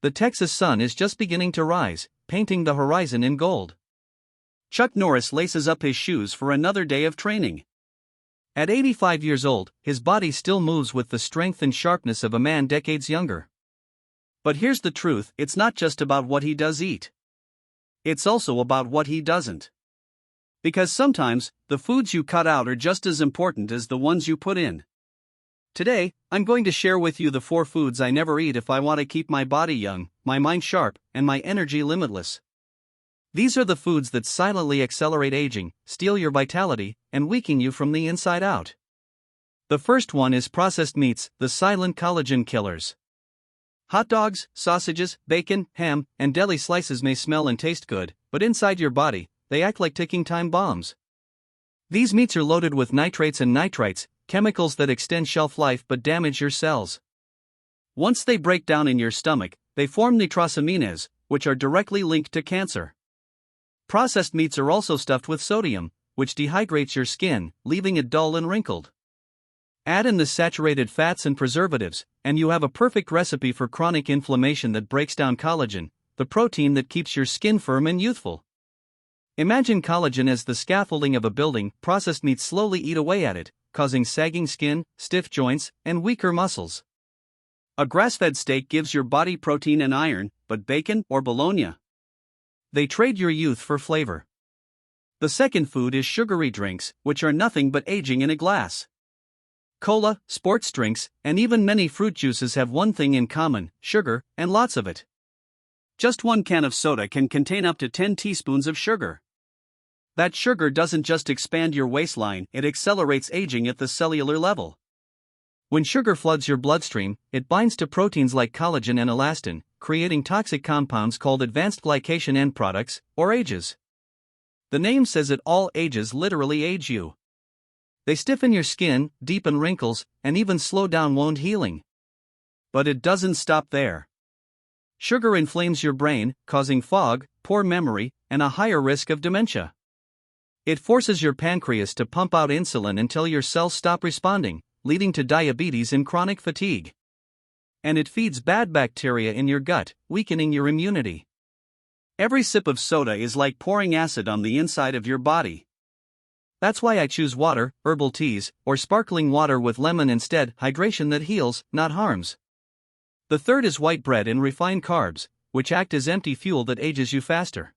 The Texas sun is just beginning to rise, painting the horizon in gold. Chuck Norris laces up his shoes for another day of training. At 85 years old, his body still moves with the strength and sharpness of a man decades younger. But here's the truth, it's not just about what he does eat. It's also about what he doesn't. Because sometimes, the foods you cut out are just as important as the ones you put in. Today, I'm going to share with you the 4 foods I never eat if I want to keep my body young, my mind sharp, and my energy limitless. These are the foods that silently accelerate aging, steal your vitality, and weaken you from the inside out. The first one is processed meats, the silent collagen killers. Hot dogs, sausages, bacon, ham, and deli slices may smell and taste good, but inside your body, they act like ticking time bombs. These meats are loaded with nitrates and nitrites, chemicals that extend shelf life but damage your cells. Once they break down in your stomach, they form nitrosamines, which are directly linked to cancer. Processed meats are also stuffed with sodium, which dehydrates your skin, leaving it dull and wrinkled. Add in the saturated fats and preservatives, and you have a perfect recipe for chronic inflammation that breaks down collagen, the protein that keeps your skin firm and youthful. Imagine collagen as the scaffolding of a building. Processed meats slowly eat away at it, causing sagging skin, stiff joints, and weaker muscles. A grass-fed steak gives your body protein and iron, but bacon or bologna? They trade your youth for flavor. The second food is sugary drinks, which are nothing but aging in a glass. Cola, sports drinks, and even many fruit juices have one thing in common: sugar, and lots of it. Just one can of soda can contain up to 10 teaspoons of sugar. That sugar doesn't just expand your waistline, it accelerates aging at the cellular level. When sugar floods your bloodstream, it binds to proteins like collagen and elastin, creating toxic compounds called advanced glycation end products, or AGEs. The name says it all, AGEs literally age you. They stiffen your skin, deepen wrinkles, and even slow down wound healing. But it doesn't stop there. Sugar inflames your brain, causing fog, poor memory, and a higher risk of dementia. It forces your pancreas to pump out insulin until your cells stop responding, leading to diabetes and chronic fatigue. And it feeds bad bacteria in your gut, weakening your immunity. Every sip of soda is like pouring acid on the inside of your body. That's why I choose water, herbal teas, or sparkling water with lemon instead. Hydration that heals, not harms. The third is white bread and refined carbs, which act as empty fuel that ages you faster.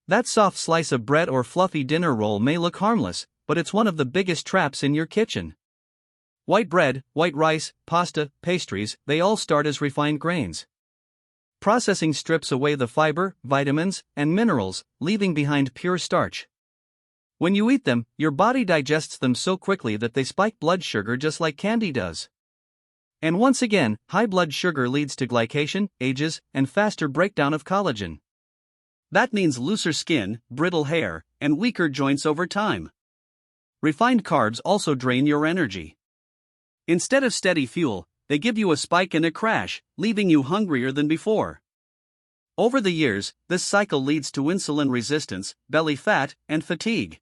That soft slice of bread or fluffy dinner roll may look harmless, but it's one of the biggest traps in your kitchen. White bread, white rice, pasta, pastries, they all start as refined grains. Processing strips away the fiber, vitamins, and minerals, leaving behind pure starch. When you eat them, your body digests them so quickly that they spike blood sugar just like candy does. And once again, high blood sugar leads to glycation, ages, and faster breakdown of collagen. That means looser skin, brittle hair, and weaker joints over time. Refined carbs also drain your energy. Instead of steady fuel, they give you a spike and a crash, leaving you hungrier than before. Over the years, this cycle leads to insulin resistance, belly fat, and fatigue.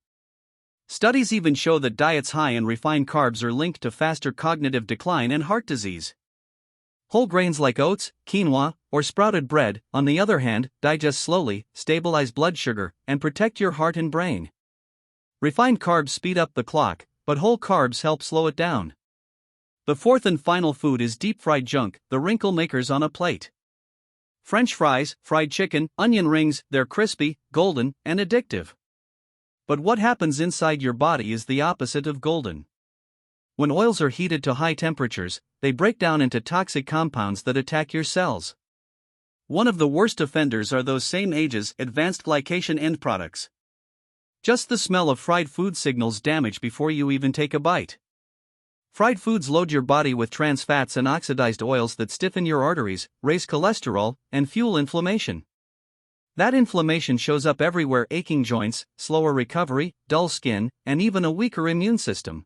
Studies even show that diets high in refined carbs are linked to faster cognitive decline and heart disease. Whole grains like oats, quinoa, or sprouted bread, on the other hand, digest slowly, stabilize blood sugar, and protect your heart and brain. Refined carbs speed up the clock, but whole carbs help slow it down. The fourth and final food is deep-fried junk, the wrinkle makers on a plate. French fries, fried chicken, onion rings, they're crispy, golden, and addictive. But what happens inside your body is the opposite of golden. When oils are heated to high temperatures, they break down into toxic compounds that attack your cells. One of the worst offenders are those same AGEs, advanced glycation end products. Just the smell of fried food signals damage before you even take a bite. Fried foods load your body with trans fats and oxidized oils that stiffen your arteries, raise cholesterol, and fuel inflammation. That inflammation shows up everywhere: aching joints, slower recovery, dull skin, and even a weaker immune system.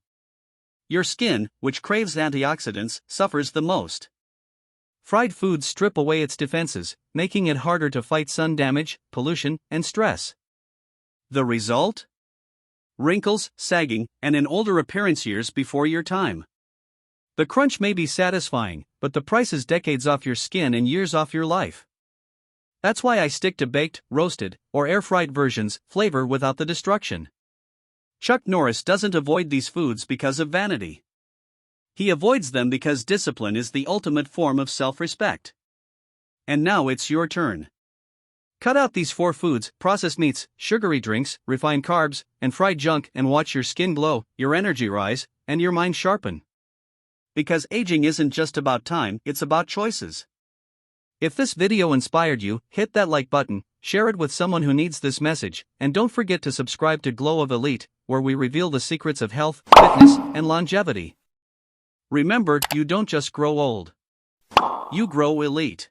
Your skin, which craves antioxidants, suffers the most. Fried foods strip away its defenses, making it harder to fight sun damage, pollution, and stress. The result? Wrinkles, sagging, and an older appearance years before your time. The crunch may be satisfying, but the price is decades off your skin and years off your life. That's why I stick to baked, roasted, or air-fried versions, flavor without the destruction. Chuck Norris doesn't avoid these foods because of vanity. He avoids them because discipline is the ultimate form of self-respect. And now it's your turn. Cut out these 4 foods: processed meats, sugary drinks, refined carbs, and fried junk, and watch your skin glow, your energy rise, and your mind sharpen. Because aging isn't just about time, it's about choices. If this video inspired you, hit that like button, share it with someone who needs this message, and don't forget to subscribe to Glow of Elite, where we reveal the secrets of health, fitness, and longevity. Remember, you don't just grow old. You grow elite.